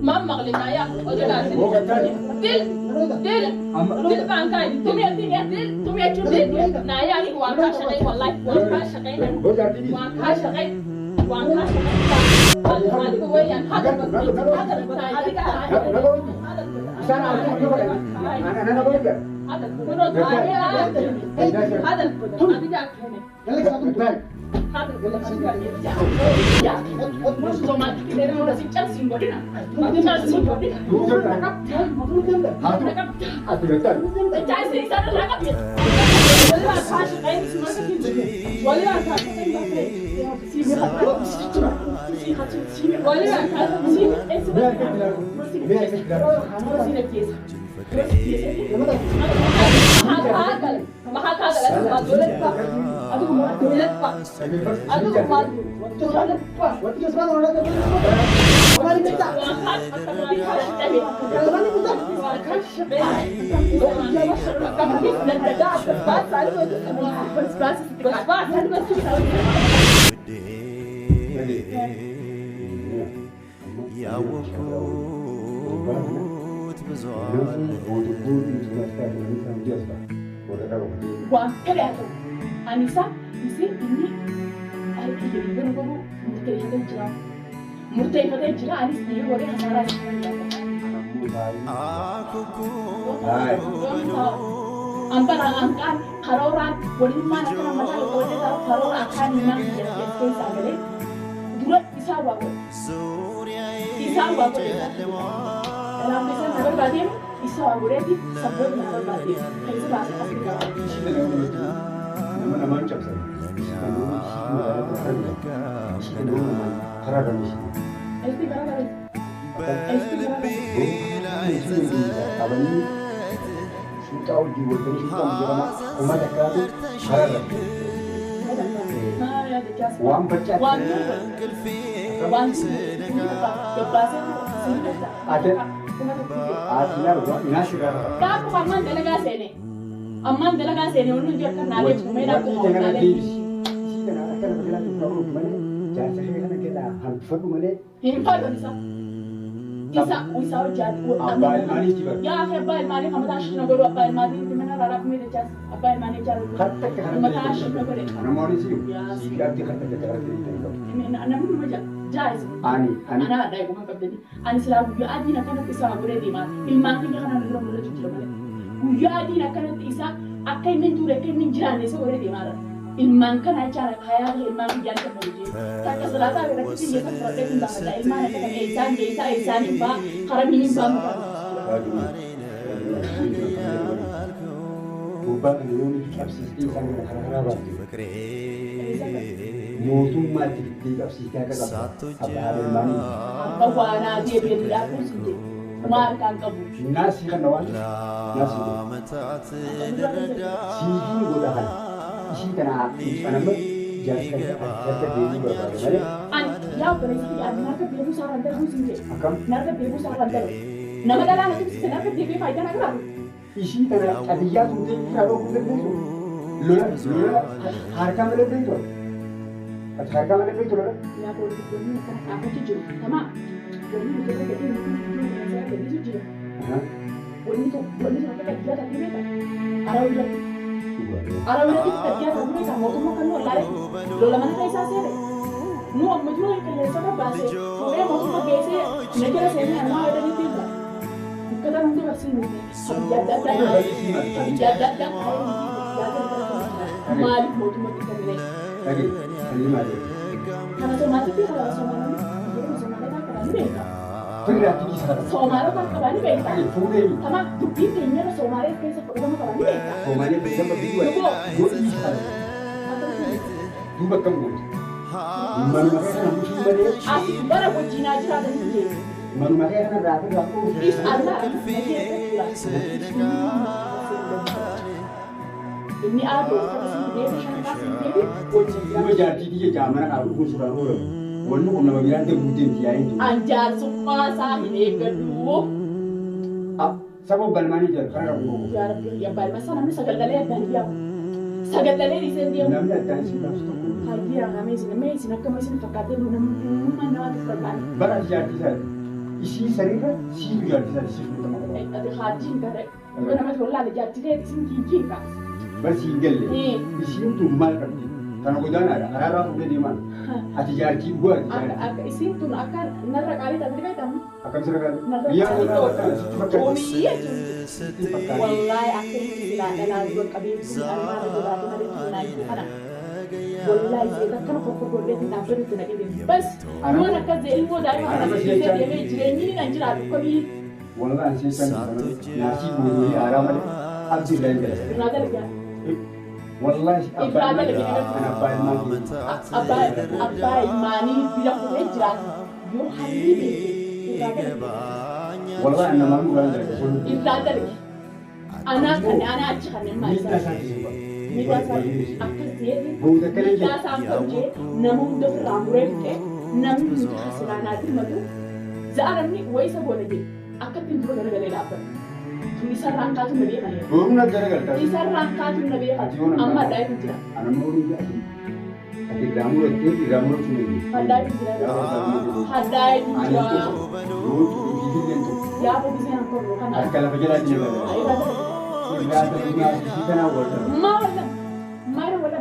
Mama kalina ya, ojo lah. Dil bangkai. Tumi acu dil. Naya ni wangka syakai wallahi, wangka syakai. Mali ko yan. Hada. Sana aku anak boleh. Wah, kelihatan. Anissa, isi ini hari ini baru murtei jira. Murtei pada jira Anis dia boleh hasaran. Angkan karoran boleh mana kana mata boleh tahu karoran akan mana dia sagale. Dua isa wago. Dalam bisa nabar badim isa wago reti sabut nabar badim. Itu bahasa Afrika. Nama cak saya. Karena misi. Esti karena. Kalau ini suka uji waktu suka menjelma umat ekor karena. Wan baca. Wan ada. Ada nasi kan. Kamu aman delegasi ini. Aman delegasi ini orang juga kan nabi cumera tu Jangan nabi. di sini kan akan berjalan ke kamu mana? Jangan saya kan kita hamfar mana? Himpa tu Isa jadi. Apa mani tiba? Ya apa mani kamu tak sih nak apa mani di mana rara kami dejas apa mani jadi. Kata Kamu tak sih nak beri. Anak mani sih. Siapa dia kata dia kata dia. Ini anak mana macam jais. Ani. Anak ada yang kamu kapten. Ani selalu dia adi nak kena kisah boleh di mana. Ilmu kita kan ada belum boleh cuci mana. Dia adi nak kena kisah akai menjura akai menjiran ni boleh di mana. Ilmu kan aja kaya ilmu dia kan boleh. Tak keselata kita kita kan protek di mana. Ilmu nak kena insan ni bah karam ini bah. Ubah dulu ni absisi sangat kerana mutu mati di absisi kan apa ada mani. Kawana dia beri aku sendiri. Markan kamu. Nasi kan lawan. Nasi. Sini godahan. Isi kena apa? Jasa diri berbagai. An, ya berarti an narka biru saran terus sendiri. Akam. Narka biru saran terus. Nama dalam itu narka biru faedah nak apa? Isi kena adiyat untuk kalau kita butuh. Lula harga mana betul? Harga mana betul? Ya boleh kan aku jujur. Sama. Boleh kita kita ini saya jadi jujur. Boleh sampai kerja tapi beta. Arau itu kerja tapi beta mau makan lo lari. Lo lama nak kisah sih. Nu maju ke sana bahasa. Saya mau cuma gese. Negara saya nama ada di sini. Kita nanti masih ni. Jadat. Mali mau cuma kita ni. Lagi, lima lagi. Karena semua itu kalau semua ni, semua tak kerana beta. Berarti di sana. Semua tak kerana beta. Fude. Sama bukti kayaknya semua itu kita semua kerana beta. Komanya bisa berdua. Dua di sana. Dua kamu. Mana makanya kamu cuma dia. Asik bara wajina aja ada ni. Mana makanya kan rapi aku. Is Allah. Ini ada dia Dua jadi dia zaman aku pun sudah orang. Walaupun kau nama bilang tu bukan dia itu. Anjar semua sah ini kedua. Siapa balmani je? Karena aku. Ya Rabbi, ya balma sana ni sagal dalay dan dia. Sagal dalay di sini dia. Namanya dan si bos tu. Hai dia kami sini, kami sini fakatnya lu nama mana ada korban. Barat jadi saya. Isi sarifa si biar bisa si utama. Ada hajin kare. Bukan nama sekolah ada jadi deh di sini kincing kan. Bersinggel. Isi itu mal kan. Karena udah ada arah udah di mana. Ati jadi gua. Isi itu akan narak kali tadi kan kamu. Akan seragam. Narak Iya kali udah. Oh iya. Wallahi aku tidak ada lagi kabin almar udah ada di sana kana. Wallahi saya kan kok dia tidak perlu tidak ini. Bas, mau nak kerja ilmu dari mana? Saya dia jadi ini nanti lah kami. Wallahi saya kan nasi bulu arah mana? Abdi lain dah. Kenapa lagi? Wallahi apa imani bilang boleh jalan. Yo hari ini. Wallahi anda malu kan? Ibrahim lagi. Anak kan anak acan yang Minta macam. saja. Minta saja. Aku jadi. Bukan kerja. Minta sampai namun udah ramai ke. Namun udah hasilnya nanti matu. Zaman ni wajib boleh je. Aku tinjau gara-gara apa? Tulisan rangka tu nabi kan ya. Burung nak jaga. Tulisan rangka tu nabi kan. Amma dah tinjau. Anak mau jadi. Ati ramu itu ramu cuma ini. Hadai tinjau. Hadai tinjau. Ya apa bisa nak kau kan? Kalau berjalan je. Ayo dah. Kita ada punya kita nak buat. Mana? Mana wala?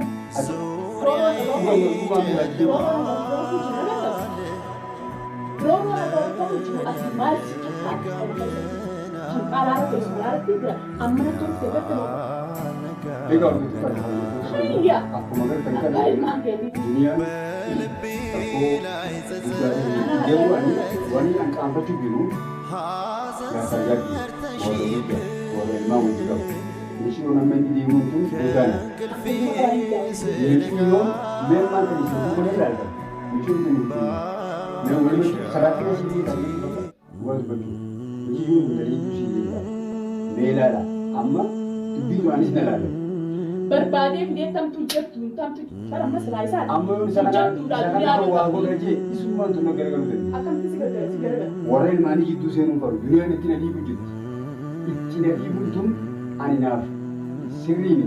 Iya. Aku makan tengah. Emang jadi. Dunia. Aku dia wani angka apa tu biru. Yang saya di. Walau mau juga. Mesti orang main di mungkin bukan. Mesti memang kan itu boleh lah. Mesti itu mungkin. Memang seratnya sih tapi buat betul. Mesti dari itu sih. Bela lah. Amma tu manis nela. Berbanding dia tam tu para masalah isat. Amma misalnya aku gaji semua tu nak kerja. Akan segera. Orang mani itu senu baru. Dunia ni tidak ibu jadi. Tidak ibu tu anina sirri ni.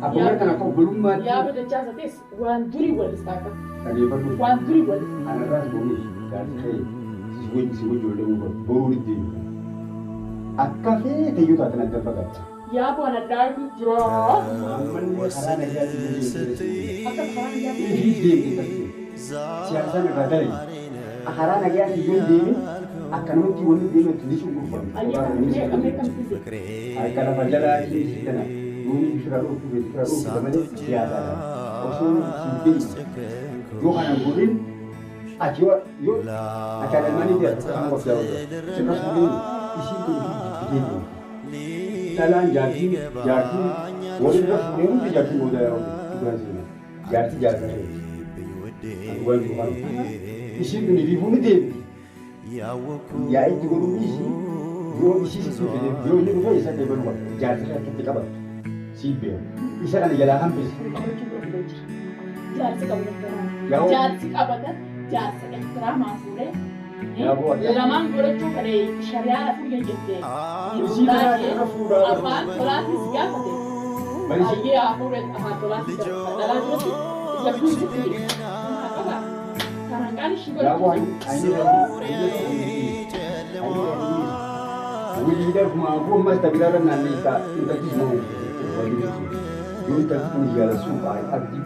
Apa mereka nak belum mati. Ya betul jasa tes. Wan duri wal istaka. Tadi apa tu? Wan duri wal. Anak ras bumi dan kay. Siapa jodoh muka baru di. Akka fe te yuta tanah terpakat. Ya bu anak dark jo. Aman ni kerana dia di. Akan kerana dia Ini dia kita. Siapa nak kata ni? Kerana dia di. Akan mesti wani dia tu disungguh pun. Ayah kami sih. Ay kalau berjalan ini kita nak. Bumi firaru sama dia ada. Osun sini. Yo kan burin. Ajiwa yo. Akan mani dia sama jauh. Sekarang ini isi tu begini. Jalan jadi. Boleh dah sebelum tu jadi boleh juga sini. Jadi. Bukan. Isi tu ni bumi dia. Ya itu guru isi. Yo isi tu dia. Yo ni bukan isi dia baru. Jadi kita kabar. Sibel. Isa kan jalan hampir. Jadi kamu jadi kabar. Jadi ekstra masuk deh. Ya buat. Zaman boleh tu kare syariah aku yang jadi. Isi dia fuda. Apa kelas siapa deh? Lagi aku apa kelas dalam itu jadi sendiri. Karena kan sih Ya buat. Ini dah aku mas tak bilang nanti tak semua. Yung terpun jalan supaya abdi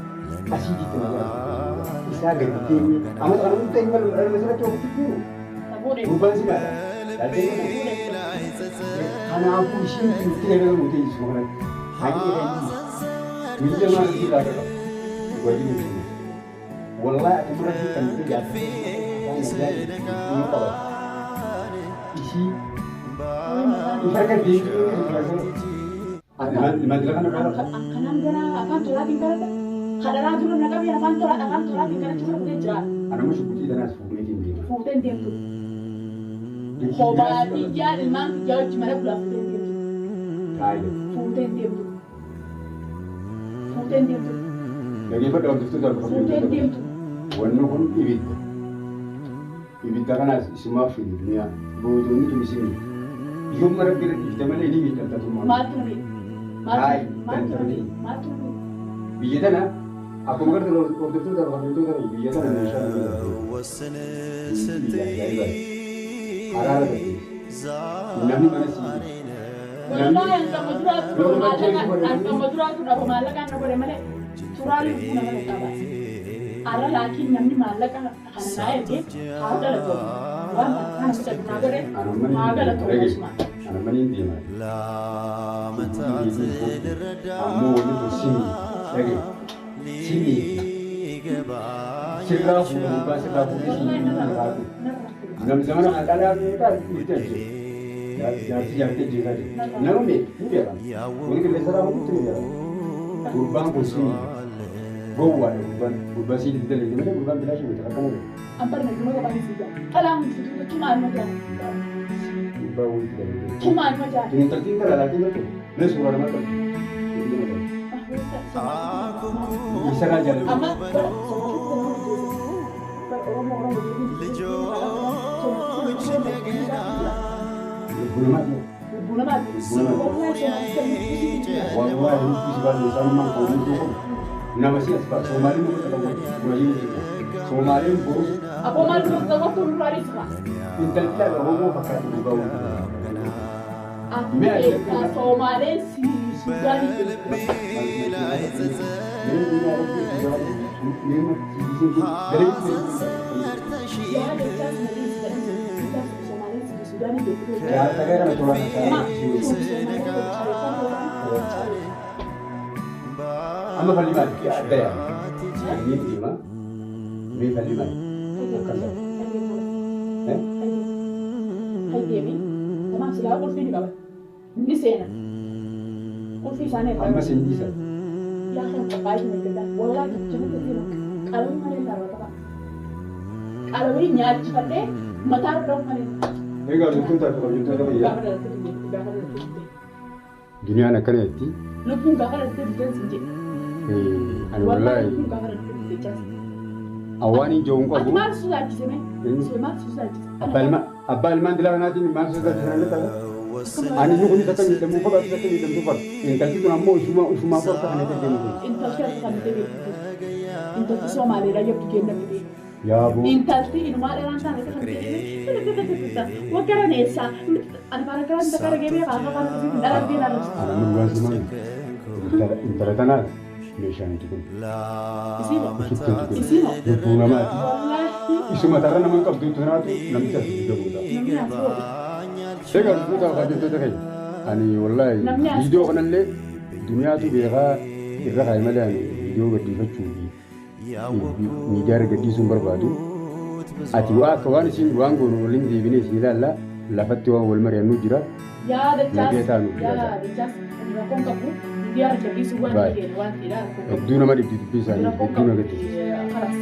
asih di tengah. Bisa ganti. Amat orang tinggal ada masalah cuma itu. Bukan sih kan? Jadi karena aku sih tidak ada mungkin semua. Hanya ini. Ini jangan kita ada. Wajib ini. Wallah aku merasa kan itu jadi. Ini apa? Isi. Ibaratkan di Dimatikan kanan gana akan tolak tinggal kadang dulu nak kami akan tolak tinggal cuma kerja. Anak masuk putih dan asal putih tinggi. Futen dia tu. Hoba dia memang jauh cuma belah futen dia tu. Kaya. Futen dia tu. Futen dia tu. Lagi pada waktu itu dah Futen dia tu. Warna pun ibit. Ibit kan semua film dunia. Bodoh itu di sini. Yung marap kira kita mana ini kita tak semua. Matu nabi. Hai, Matu. Biasa na. Aku ngerti waktu itu dah waktu itu kan biasa na Indonesia. araara gadi. Namni mana sii. Wallahi yang kamu dura tu dapat malakan apa deh mana? Turali pun nama kaba. Ara laki namni malakan karena naik ke, ada lah tu. Wah, kan kita guna deh. Ada lah tu semua. Anak mana ini mana? Kamu ini tu sini, lagi sini. Sirah bukan sirah bukan sini. Nam zaman ada lagi kan itu aja. Jadi yang itu juga. Namun ni, ini apa? Ini kita serah itu ya. Kurban kusini. Bawa kurban sini kita lagi. Mana kurban bila sih kita kan? Ampar nak cuma kau panggil saja. Alam itu cuma macam. Bawa itu lagi. Cuma macam. Ini tertinggal lah lagi tu. Ni suara macam. Bisa aja. Amat. Bulan Bulan Wah, ini festival di sana kau itu. Nama siapa? Somali mungkin Somali burus. Apa malu kalau tu lari semua. Intel kita orang pakai bau. Aku Somali si Sudan itu. Ya, saya kan orang Ama kalimat ada ya. Ini lima. Ini kalimat. Hai Dewi, sama sila kursi ni kawan. Ni sena. Kursi sana. Ama sendiri sah. Ya kan pakai ni kita. Wala cuma tu. Kalau mana tahu apa. Kalau ini nyat pada mata orang mana. Enggak betul tak kalau betul tak ya. Dunia nak kena ti. Lupun kakak ada tu sini. Wallahi. Awani jom ko. Atmar sudah di sini. Semar sudah. Abal man dilarang nanti ni masuk ke sana tak. Ani nu kuni takkan kita muka baca takkan kita tu. Yang kali tu nama usuma apa tak ada kita ni. Inta tu Somali raja pergi nak pergi. Ya bu. Inta tu ini mana orang sana kita pergi. Wakara nesa. Anak orang tak ada game apa apa dalam dia harus. Anak mungkin semua. Internetanal. Mesyang itu pun. Isi mo. Lupun nama. Wallahi. Isu mataran nama kau tu tu nanti nanti kita buka. Saya kan tu tak ada tu tak. Ani wallahi. Video kan le. Dunia tu dia ira kai madan video gadi faccu. Ni jar gadi sumber badu. Ati wa kawan sin wango no lindi bini silalla la fatwa wal mariya nujra. Ya the chance. Ya the chance. Ni ko kapu. Dia ada gadi suwan dia wan tidak. Duna mari di bisa ni duna gadi. Kelas.